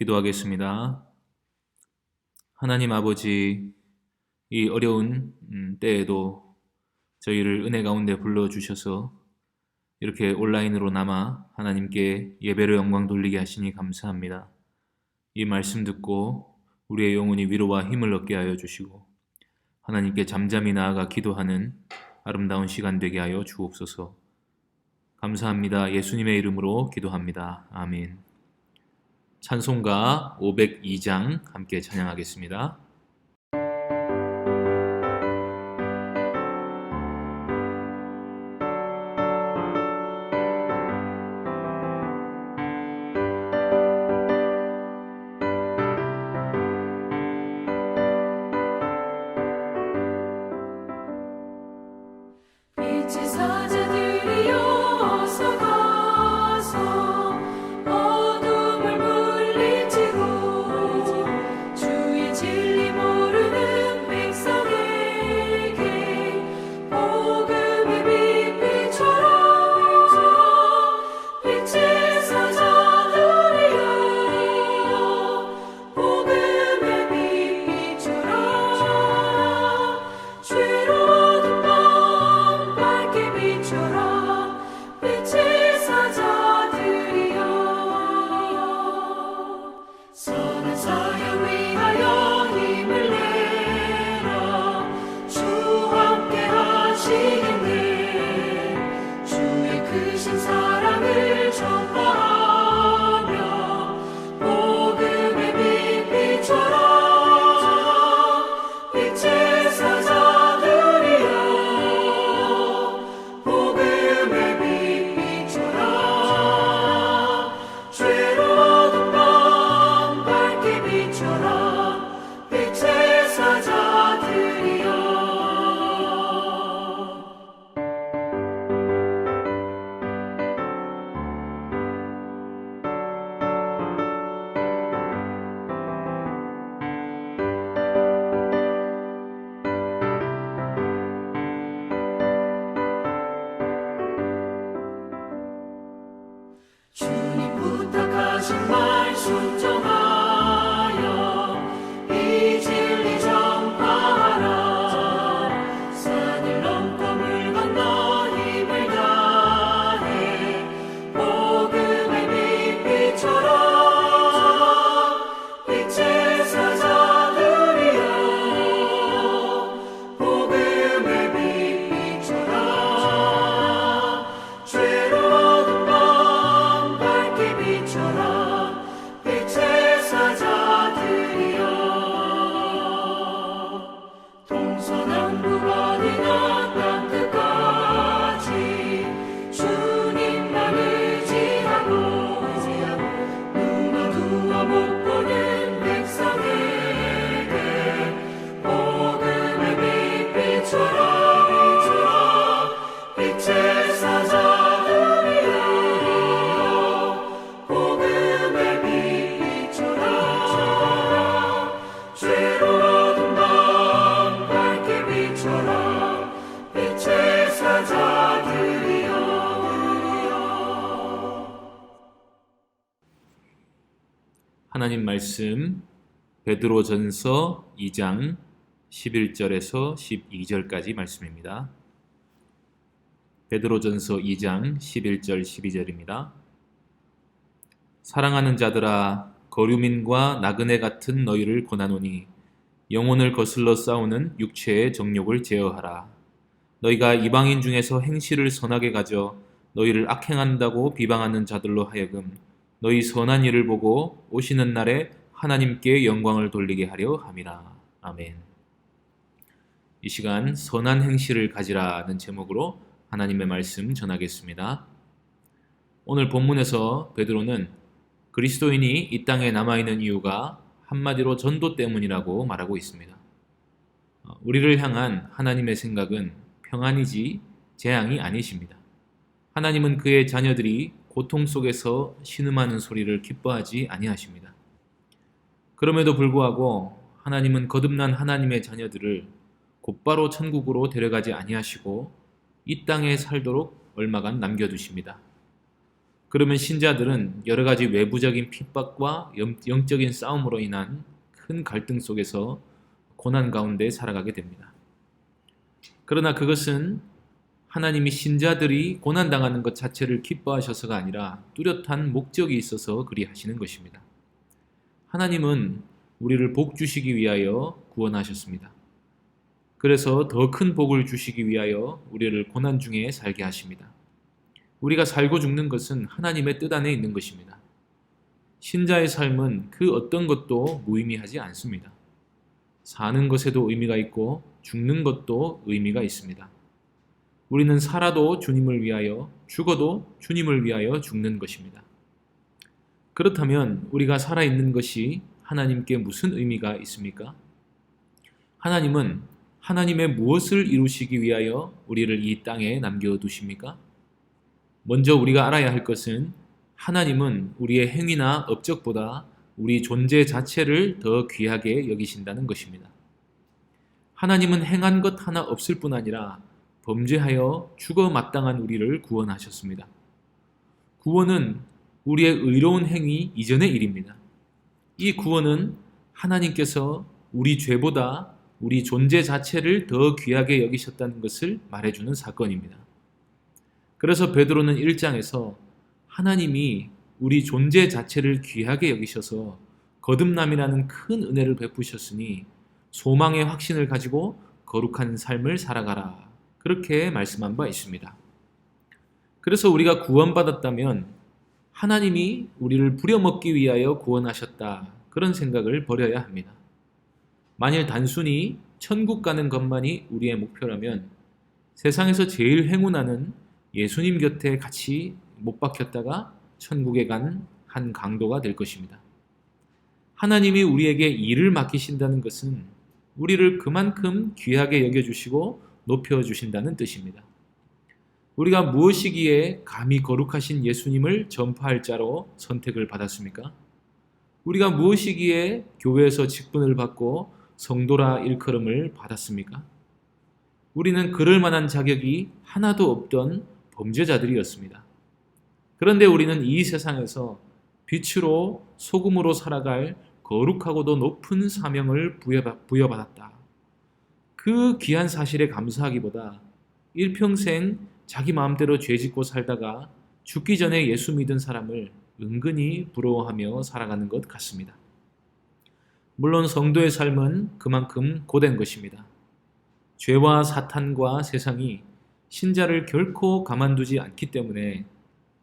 기도하겠습니다. 하나님 아버지, 이 어려운 때에도 저희를 은혜 가운데 불러주셔서 이렇게 온라인으로나마 하나님께 예배로 영광 돌리게 하시니 감사합니다. 이 말씀 듣고 우리의 영혼이 위로와 힘을 얻게 하여 주시고 하나님께 잠잠히 나아가 기도하는 아름다운 시간 되게 하여 주옵소서. 감사합니다. 예수님의 이름으로 기도합니다. 아멘. 찬송가 502장 함께 찬양하겠습니다. 빛의 사자들이여 어서 가서 어둠을 물리치고 주의 진리 모르는 백성에게 복음의 빛 비춰라. 빛의 사자들이여 복음의 빛 비춰라. 죄로운 밤 밝게 비춰라. 빛의 사자들이여 선한 사역 위하여 힘을 내라. 주와 함께 하시겠네. 주의 크신 사랑을 전파하며 복음의 빛 비춰라. 빛의 사자들이여 복음의 빛 비춰라. 죄로운 밤 밝게 비춰라. 빛의 사자들이여 주님 부탁하신 말 순종하여 이 진리 전파하라. 산을 넘고 물 건너 힘을 다해 복음의 빛 비춰라. 빛의 사자들이여 복음의 빛 비춰라. 죄로운 밤 밝게 비춰라. 빛의 사자들이여 동서남북 어디나 땅 끝까지 주님만 의지하고 눈 어두워 못 보는 백성에게 복음의 빛 비춰라. 빛의 사자들이여 복음의 빛 비춰라. 죄로운 밤 밝게 비춰라. 빛의 사자들이여 하나님 말씀 베드로전서 2장 11절에서 12절까지 말씀입니다. 베드로전서 2장 11절 12절입니다. 사랑하는 자들아, 거류민과 나그네 같은 너희를 권하노니 영혼을 거슬러 싸우는 육체의 정욕을 제어하라. 너희가 이방인 중에서 행실을 선하게 가져 너희를 악행한다고 비방하는 자들로 하여금 너희 선한 일을 보고 오시는 날에 하나님께 영광을 돌리게 하려 함이라. 아멘. 이 시간 선한 행실을 가지라는 제목으로 하나님의 말씀 전하겠습니다. 오늘 본문에서 베드로는 그리스도인이 이 땅에 남아있는 이유가 한마디로 전도 때문이라고 말하고 있습니다. 우리를 향한 하나님의 생각은 평안이지 재앙이 아니십니다. 하나님은 그의 자녀들이 고통 속에서 신음하는 소리를 기뻐하지 아니하십니다. 그럼에도 불구하고 하나님은 거듭난 하나님의 자녀들을 곧바로 천국으로 데려가지 아니하시고 이 땅에 살도록 얼마간 남겨두십니다. 그러면 신자들은 여러 가지 외부적인 핍박과 영적인 싸움으로 인한 큰 갈등 속에서 고난 가운데 살아가게 됩니다. 그러나 그것은 하나님이 신자들이 고난당하는 것 자체를 기뻐하셔서가 아니라 뚜렷한 목적이 있어서 그리 하시는 것입니다. 하나님은 우리를 복 주시기 위하여 구원하셨습니다. 그래서 더 큰 복을 주시기 위하여 우리를 고난 중에 살게 하십니다. 우리가 살고 죽는 것은 하나님의 뜻 안에 있는 것입니다. 신자의 삶은 그 어떤 것도 무의미하지 않습니다. 사는 것에도 의미가 있고 죽는 것도 의미가 있습니다. 우리는 살아도 주님을 위하여, 죽어도 주님을 위하여 죽는 것입니다. 그렇다면 우리가 살아있는 것이 하나님께 무슨 의미가 있습니까? 하나님은 하나님의 무엇을 이루시기 위하여 우리를 이 땅에 남겨두십니까? 먼저 우리가 알아야 할 것은 하나님은 우리의 행위나 업적보다 우리 존재 자체를 더 귀하게 여기신다는 것입니다. 하나님은 행한 것 하나 없을 뿐 아니라 범죄하여 죽어 마땅한 우리를 구원하셨습니다. 구원은 우리의 의로운 행위 이전의 일입니다. 이 구원은 하나님께서 우리 죄보다 우리 존재 자체를 더 귀하게 여기셨다는 것을 말해주는 사건입니다. 그래서 베드로는 1장에서 하나님이 우리 존재 자체를 귀하게 여기셔서 거듭남이라는 큰 은혜를 베푸셨으니 소망의 확신을 가지고 거룩한 삶을 살아가라. 그렇게 말씀한 바 있습니다. 그래서 우리가 구원받았다면 하나님이 우리를 부려먹기 위하여 구원하셨다. 그런 생각을 버려야 합니다. 만일 단순히 천국 가는 것만이 우리의 목표라면 세상에서 제일 행운하는 예수님 곁에 같이 못 박혔다가 천국에 간 한 강도가 될 것입니다. 하나님이 우리에게 일을 맡기신다는 것은 우리를 그만큼 귀하게 여겨주시고 높여주신다는 뜻입니다. 우리가 무엇이기에 감히 거룩하신 예수님을 전파할 자로 선택을 받았습니까? 우리가 무엇이기에 교회에서 직분을 받고 성도라 일컬음을 받았습니까? 우리는 그럴 만한 자격이 하나도 없던 범죄자들이었습니다. 그런데 우리는 이 세상에서 빛으로 소금으로 살아갈 거룩하고도 높은 사명을 부여받았다. 그 귀한 사실에 감사하기보다 일평생 자기 마음대로 죄짓고 살다가 죽기 전에 예수 믿은 사람을 은근히 부러워하며 살아가는 것 같습니다. 물론 성도의 삶은 그만큼 고된 것입니다. 죄와 사탄과 세상이 신자를 결코 가만두지 않기 때문에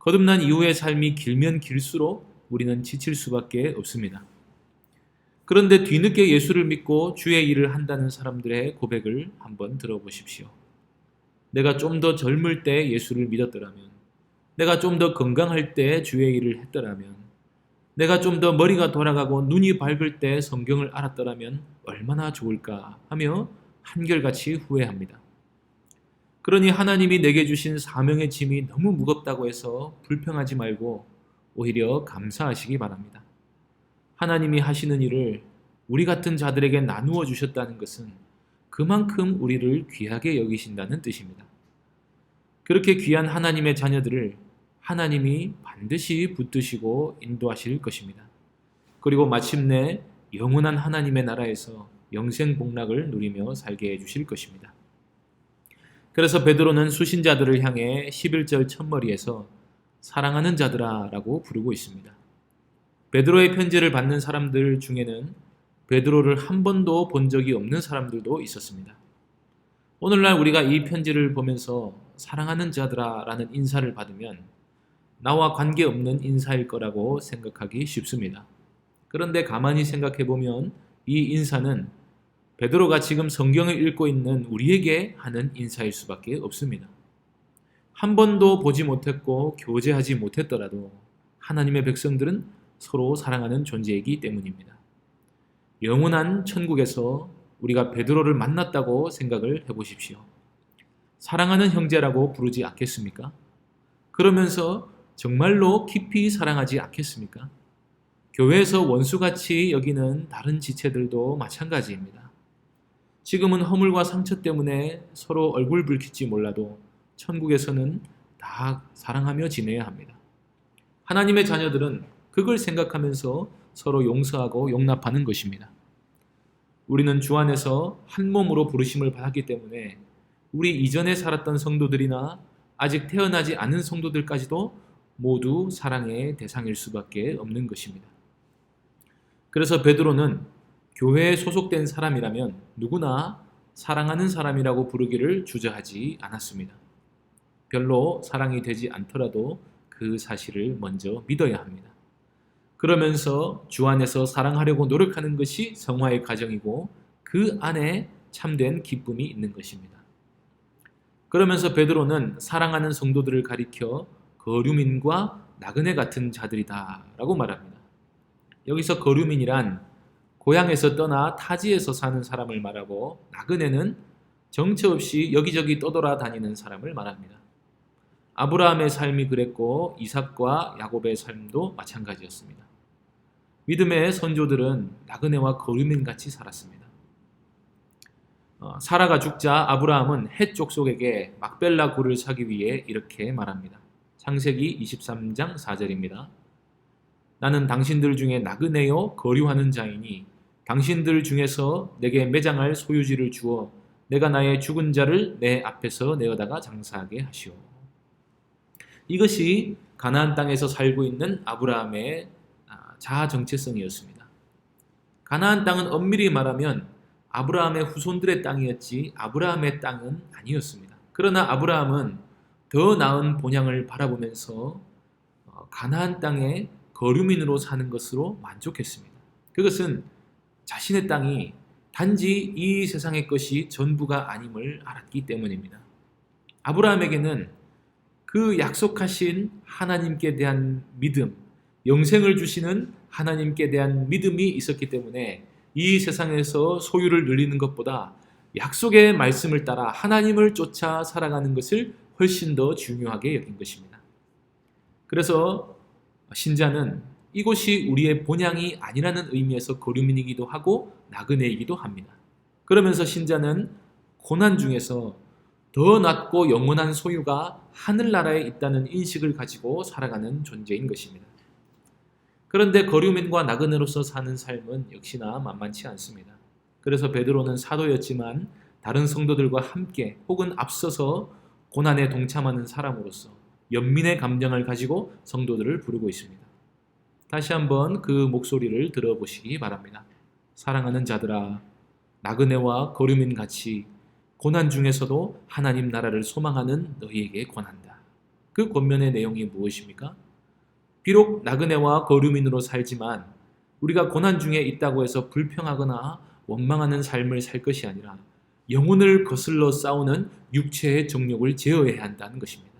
거듭난 이후의 삶이 길면 길수록 우리는 지칠 수밖에 없습니다. 그런데 뒤늦게 예수를 믿고 주의 일을 한다는 사람들의 고백을 한번 들어보십시오. 내가 좀 더 젊을 때 예수를 믿었더라면, 내가 좀 더 건강할 때 주의 일을 했더라면, 내가 좀 더 머리가 돌아가고 눈이 밝을 때 성경을 알았더라면 얼마나 좋을까 하며 한결같이 후회합니다. 그러니 하나님이 내게 주신 사명의 짐이 너무 무겁다고 해서 불평하지 말고 오히려 감사하시기 바랍니다. 하나님이 하시는 일을 우리 같은 자들에게 나누어 주셨다는 것은 그만큼 우리를 귀하게 여기신다는 뜻입니다. 그렇게 귀한 하나님의 자녀들을 하나님이 반드시 붙드시고 인도하실 것입니다. 그리고 마침내 영원한 하나님의 나라에서 영생복락을 누리며 살게 해주실 것입니다. 그래서 베드로는 수신자들을 향해 11절 첫머리에서 사랑하는 자들아 라고 부르고 있습니다. 베드로의 편지를 받는 사람들 중에는 베드로를 한 번도 본 적이 없는 사람들도 있었습니다. 오늘날 우리가 이 편지를 보면서 사랑하는 자들아 라는 인사를 받으면 나와 관계없는 인사일 거라고 생각하기 쉽습니다. 그런데 가만히 생각해 보면 이 인사는 베드로가 지금 성경을 읽고 있는 우리에게 하는 인사일 수밖에 없습니다. 한 번도 보지 못했고 교제하지 못했더라도 하나님의 백성들은 서로 사랑하는 존재이기 때문입니다. 영원한 천국에서 우리가 베드로를 만났다고 생각을 해보십시오. 사랑하는 형제라고 부르지 않겠습니까? 그러면서 정말로 깊이 사랑하지 않겠습니까? 교회에서 원수같이 여기는 다른 지체들도 마찬가지입니다. 지금은 허물과 상처 때문에 서로 얼굴 붉힐지 몰라도 천국에서는 다 사랑하며 지내야 합니다. 하나님의 자녀들은 그걸 생각하면서 서로 용서하고 용납하는 것입니다. 우리는 주 안에서 한 몸으로 부르심을 받았기 때문에 우리 이전에 살았던 성도들이나 아직 태어나지 않은 성도들까지도 모두 사랑의 대상일 수밖에 없는 것입니다. 그래서 베드로는 교회에 소속된 사람이라면 누구나 사랑하는 사람이라고 부르기를 주저하지 않았습니다. 별로 사랑이 되지 않더라도 그 사실을 먼저 믿어야 합니다. 그러면서 주 안에서 사랑하려고 노력하는 것이 성화의 과정이고 그 안에 참된 기쁨이 있는 것입니다. 그러면서 베드로는 사랑하는 성도들을 가리켜 거류민과 나그네 같은 자들이다 라고 말합니다. 여기서 거류민이란 고향에서 떠나 타지에서 사는 사람을 말하고 나그네는 정처 없이 여기저기 떠돌아다니는 사람을 말합니다. 아브라함의 삶이 그랬고 이삭과 야곱의 삶도 마찬가지였습니다. 믿음의 선조들은 나그네와 거류민 같이 살았습니다. 사라가 죽자 아브라함은 헷 족속에게 막벨라 굴을 사기 위해 이렇게 말합니다. 창세기 23장 4절입니다. 나는 당신들 중에 나그네요 거류하는 자이니 당신들 중에서 내게 매장할 소유지를 주어 내가 나의 죽은 자를 내 앞에서 내어다가 장사하게 하시오. 이것이 가나안 땅에서 살고 있는 아브라함의 자아 정체성이었습니다. 가나안 땅은 엄밀히 말하면 아브라함의 후손들의 땅이었지 아브라함의 땅은 아니었습니다. 그러나 아브라함은 더 나은 본향을 바라보면서 가나안 땅에 거류민으로 사는 것으로 만족했습니다. 그것은 자신의 땅이 단지 이 세상의 것이 전부가 아님을 알았기 때문입니다. 아브라함에게는 그 약속하신 하나님께 대한 믿음, 영생을 주시는 하나님께 대한 믿음이 있었기 때문에 이 세상에서 소유를 늘리는 것보다 약속의 말씀을 따라 하나님을 쫓아 살아가는 것을 훨씬 더 중요하게 여긴 것입니다. 그래서 신자는 이곳이 우리의 본향이 아니라는 의미에서 거류민이기도 하고 나그네이기도 합니다. 그러면서 신자는 고난 중에서 더 낮고 영원한 소유가 하늘나라에 있다는 인식을 가지고 살아가는 존재인 것입니다. 그런데 거류민과 나그네로서 사는 삶은 역시나 만만치 않습니다. 그래서 베드로는 사도였지만 다른 성도들과 함께 혹은 앞서서 고난에 동참하는 사람으로서 연민의 감정을 가지고 성도들을 부르고 있습니다. 다시 한번 그 목소리를 들어보시기 바랍니다. 사랑하는 자들아, 나그네와 거류민 같이 고난 중에서도 하나님 나라를 소망하는 너희에게 권한다. 그 권면의 내용이 무엇입니까? 비록 나그네와 거류민으로 살지만 우리가 고난 중에 있다고 해서 불평하거나 원망하는 삶을 살 것이 아니라 영혼을 거슬러 싸우는 육체의 정욕을 제어해야 한다는 것입니다.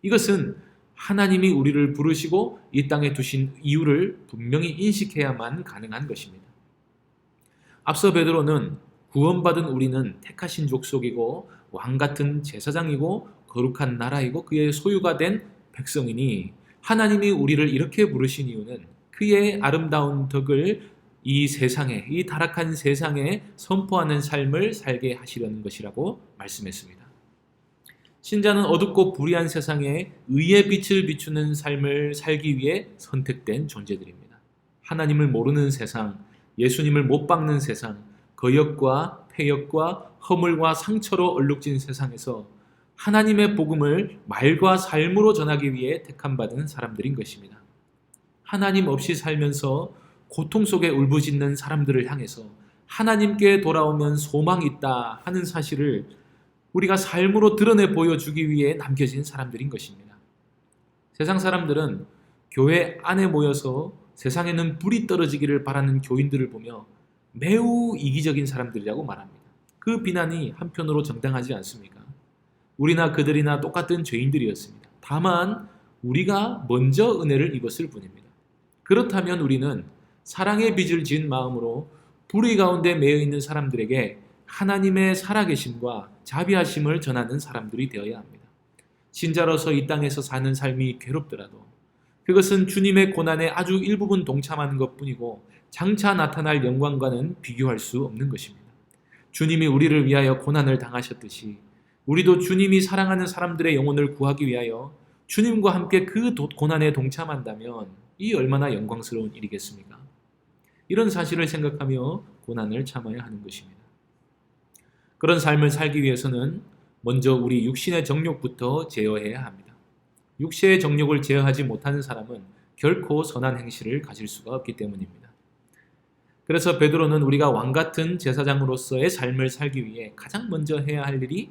이것은 하나님이 우리를 부르시고 이 땅에 두신 이유를 분명히 인식해야만 가능한 것입니다. 앞서 베드로는 구원받은 우리는 택하신 족속이고 왕같은 제사장이고 거룩한 나라이고 그의 소유가 된 백성이니 하나님이 우리를 이렇게 부르신 이유는 그의 아름다운 덕을 이 세상에, 이 타락한 세상에 선포하는 삶을 살게 하시려는 것이라고 말씀했습니다. 신자는 어둡고 불의한 세상에 의의 빛을 비추는 삶을 살기 위해 선택된 존재들입니다. 하나님을 모르는 세상, 예수님을 못 박는 세상, 거역과 폐역과 허물과 상처로 얼룩진 세상에서 하나님의 복음을 말과 삶으로 전하기 위해 택함받은 사람들인 것입니다. 하나님 없이 살면서 고통 속에 울부짖는 사람들을 향해서 하나님께 돌아오면 소망이 있다 하는 사실을 우리가 삶으로 드러내 보여주기 위해 남겨진 사람들인 것입니다. 세상 사람들은 교회 안에 모여서 세상에는 불이 떨어지기를 바라는 교인들을 보며 매우 이기적인 사람들이라고 말합니다. 그 비난이 한편으로 정당하지 않습니까? 우리나 그들이나 똑같은 죄인들이었습니다. 다만 우리가 먼저 은혜를 입었을 뿐입니다. 그렇다면 우리는 사랑의 빚을 지은 마음으로 불의 가운데 매여 있는 사람들에게 하나님의 살아계심과 자비하심을 전하는 사람들이 되어야 합니다. 신자로서 이 땅에서 사는 삶이 괴롭더라도 그것은 주님의 고난에 아주 일부분 동참하는 것뿐이고 장차 나타날 영광과는 비교할 수 없는 것입니다. 주님이 우리를 위하여 고난을 당하셨듯이 우리도 주님이 사랑하는 사람들의 영혼을 구하기 위하여 주님과 함께 그 고난에 동참한다면 이 얼마나 영광스러운 일이겠습니까? 이런 사실을 생각하며 고난을 참아야 하는 것입니다. 그런 삶을 살기 위해서는 먼저 우리 육신의 정욕부터 제어해야 합니다. 육체의 정욕을 제어하지 못하는 사람은 결코 선한 행실을 가질 수가 없기 때문입니다. 그래서 베드로는 우리가 왕같은 제사장으로서의 삶을 살기 위해 가장 먼저 해야 할 일이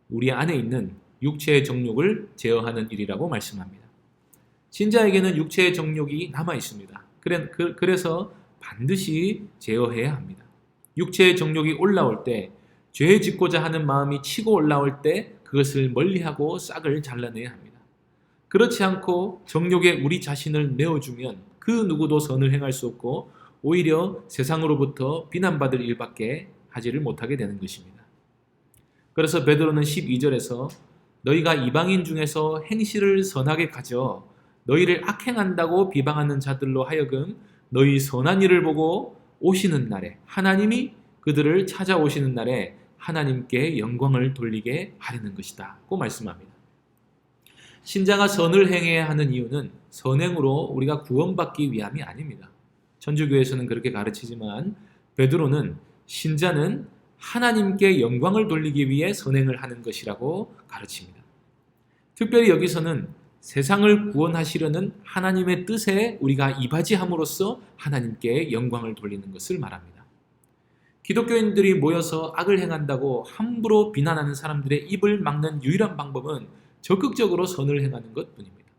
우리 안에 있는 육체의 정욕을 제어하는 일이라고 말씀합니다. 신자에게는 육체의 정욕이 남아 있습니다. 그래서 반드시 제어해야 합니다. 육체의 정욕이 올라올 때, 죄 짓고자 하는 마음이 치고 올라올 때 그것을 멀리하고 싹을 잘라내야 합니다. 그렇지 않고 정욕에 우리 자신을 내어주면 그 누구도 선을 행할 수 없고 오히려 세상으로부터 비난받을 일밖에 하지를 못하게 되는 것입니다. 그래서 베드로는 12절에서 너희가 이방인 중에서 행실을 선하게 가져 너희를 악행한다고 비방하는 자들로 하여금 너희 선한 일을 보고 오시는 날에 하나님이 그들을 찾아오시는 날에 하나님께 영광을 돌리게 하려는 것이다 고 말씀합니다. 신자가 선을 행해야 하는 이유는 선행으로 우리가 구원받기 위함이 아닙니다. 천주교에서는 그렇게 가르치지만 베드로는 신자는 하나님께 영광을 돌리기 위해 선행을 하는 것이라고 가르칩니다. 특별히 여기서는 세상을 구원하시려는 하나님의 뜻에 우리가 이바지함으로써 하나님께 영광을 돌리는 것을 말합니다. 기독교인들이 모여서 악을 행한다고 함부로 비난하는 사람들의 입을 막는 유일한 방법은 적극적으로 선을 행하는 것뿐입니다.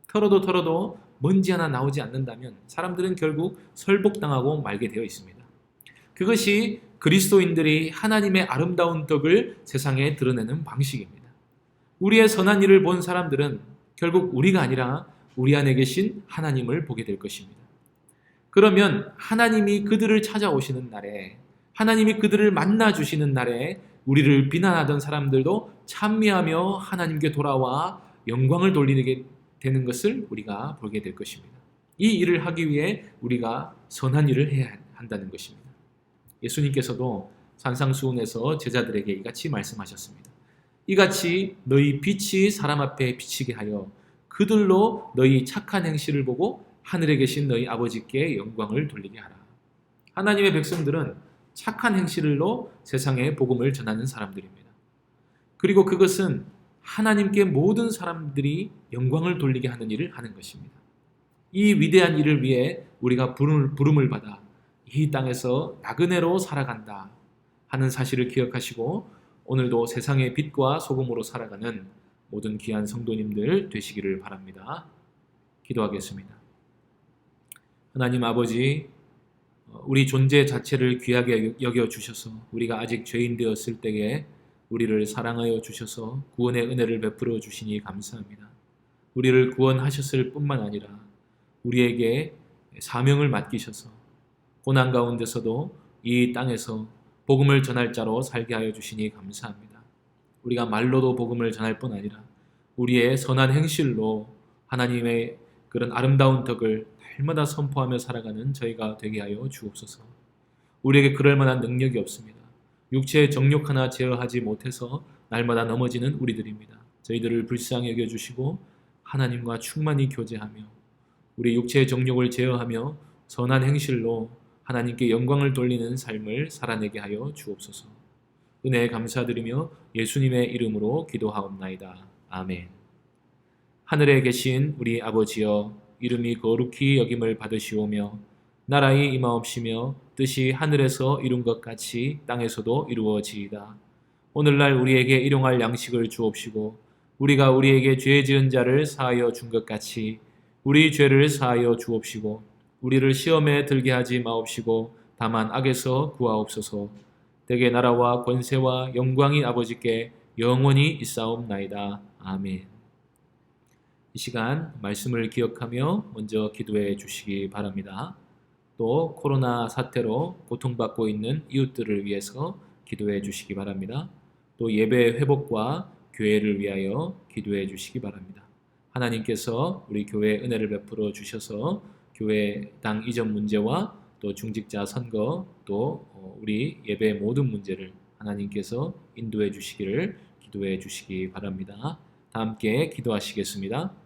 털어도 먼지 하나 나오지 않는다면 사람들은 결국 설복당하고 말게 되어 있습니다. 그것이 그리스도인들이 하나님의 아름다운 덕을 세상에 드러내는 방식입니다. 우리의 선한 일을 본 사람들은 결국 우리가 아니라 우리 안에 계신 하나님을 보게 될 것입니다. 그러면 하나님이 그들을 찾아오시는 날에, 하나님이 그들을 만나주시는 날에 우리를 비난하던 사람들도 찬미하며 하나님께 돌아와 영광을 돌리게 되는 것을 우리가 보게 될 것입니다. 이 일을 하기 위해 우리가 선한 일을 해야 한다는 것입니다. 예수님께서도 산상수훈에서 제자들에게 이같이 말씀하셨습니다. 이같이 너희 빛이 사람 앞에 비치게 하여 그들로 너희 착한 행실을 보고 하늘에 계신 너희 아버지께 영광을 돌리게 하라. 하나님의 백성들은 착한 행실로 세상에 복음을 전하는 사람들입니다. 그리고 그것은 하나님께 모든 사람들이 영광을 돌리게 하는 일을 하는 것입니다. 이 위대한 일을 위해 우리가 부름을 받아 이 땅에서 나그네로 살아간다 하는 사실을 기억하시고 오늘도 세상의 빛과 소금으로 살아가는 모든 귀한 성도님들 되시기를 바랍니다. 기도하겠습니다. 하나님 아버지, 우리 존재 자체를 귀하게 여겨주셔서 우리가 아직 죄인 되었을 때에 우리를 사랑하여 주셔서 구원의 은혜를 베풀어 주시니 감사합니다. 우리를 구원하셨을 뿐만 아니라 우리에게 사명을 맡기셔서 고난 가운데서도 이 땅에서 복음을 전할 자로 살게 하여 주시니 감사합니다. 우리가 말로도 복음을 전할 뿐 아니라 우리의 선한 행실로 하나님의 그런 아름다운 덕을 날마다 선포하며 살아가는 저희가 되게 하여 주옵소서. 우리에게 그럴 만한 능력이 없습니다. 육체의 정욕 하나 제어하지 못해서 날마다 넘어지는 우리들입니다. 저희들을 불쌍히 여겨주시고 하나님과 충만히 교제하며 우리 육체의 정욕을 제어하며 선한 행실로 하나님께 영광을 돌리는 삶을 살아내게 하여 주옵소서. 은혜에 감사드리며 예수님의 이름으로 기도하옵나이다. 아멘. 하늘에 계신 우리 아버지여, 이름이 거룩히 여김을 받으시오며 나라의 임하옵시며 뜻이 하늘에서 이룬 것 같이 땅에서도 이루어지이다. 오늘날 우리에게 일용할 양식을 주옵시고 우리가 우리에게 죄 지은 자를 사하여 준 것 같이 우리 죄를 사하여 주옵시고 우리를 시험에 들게 하지 마옵시고 다만 악에서 구하옵소서. 대개 나라와 권세와 영광이 아버지께 영원히 있사옵나이다. 아멘. 이 시간 말씀을 기억하며 먼저 기도해 주시기 바랍니다. 또 코로나 사태로 고통받고 있는 이웃들을 위해서 기도해 주시기 바랍니다. 또 예배 회복과 교회를 위하여 기도해 주시기 바랍니다. 하나님께서 우리 교회에 은혜를 베풀어 주셔서 교회 당 이전 문제와 또 중직자 선거 또 우리 예배 모든 문제를 하나님께서 인도해 주시기를 기도해 주시기 바랍니다. 함께 기도하시겠습니다.